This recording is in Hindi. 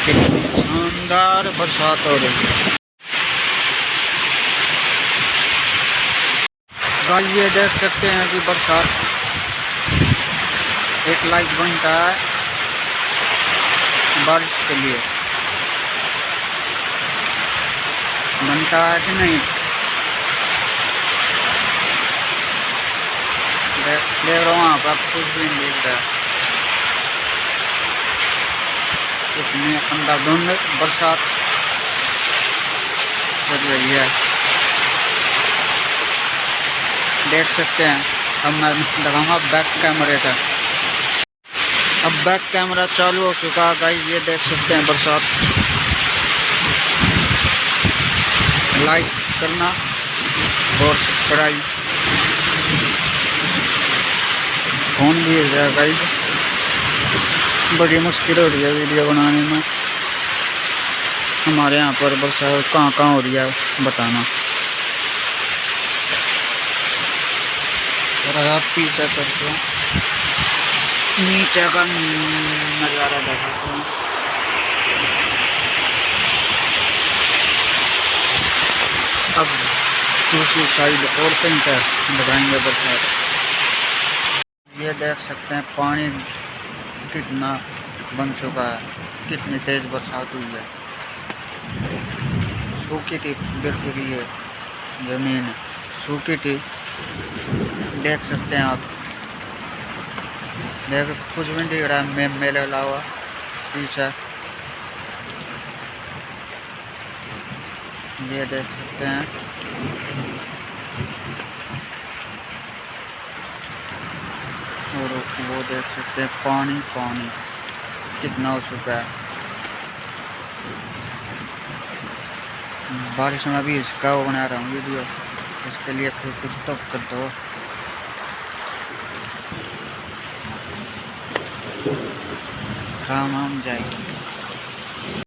कितनी शानदार बरसात हो रही है गाइस। ये देख सकते हैं कि बरसात एक लाइक बनता है बारिश के लिए, बनता है कि नहीं। देख रहा हूँ आप कुछ भी नहीं दिख रहा है। इतनी अंधाधुंध बरसात चल रही है, देख सकते हैं। अब मैं लगाऊंगा बैक कैमरे का। अब बैक कैमरा चालू हो चुका है गाइस। ये देख सकते हैं बरसात। लाइक करना और सब्सक्राइब फोन भी है गाइस। बड़ी मुश्किल हो रही है वीडियो बनाने में। हमारे यहाँ पर बरसात कहाँ हो रही है बताना। और आप पीछे करते हैं नीचे का नज़ारा दिखाते हैं। अब दूसरी साइड और कहीं का दिखाएंगे बरसात। ये देख सकते हैं पानी कितना बन चुका है, कितनी तेज बरसात हुई है। सूखी थी बिल्कुल, ये जमीन सूखी थी, देख सकते हैं आप। देख कुछ भी नहीं दिख रहा है, मेले लगा हुआ पीछे। ये देख सकते हैं और वो देख सकते हैं पानी कितना हो चुका है। बारिश में भी इसका वो बना रहा हूँ वीडियो, इसके लिए कुछ तो कर दो। काम जाएगी।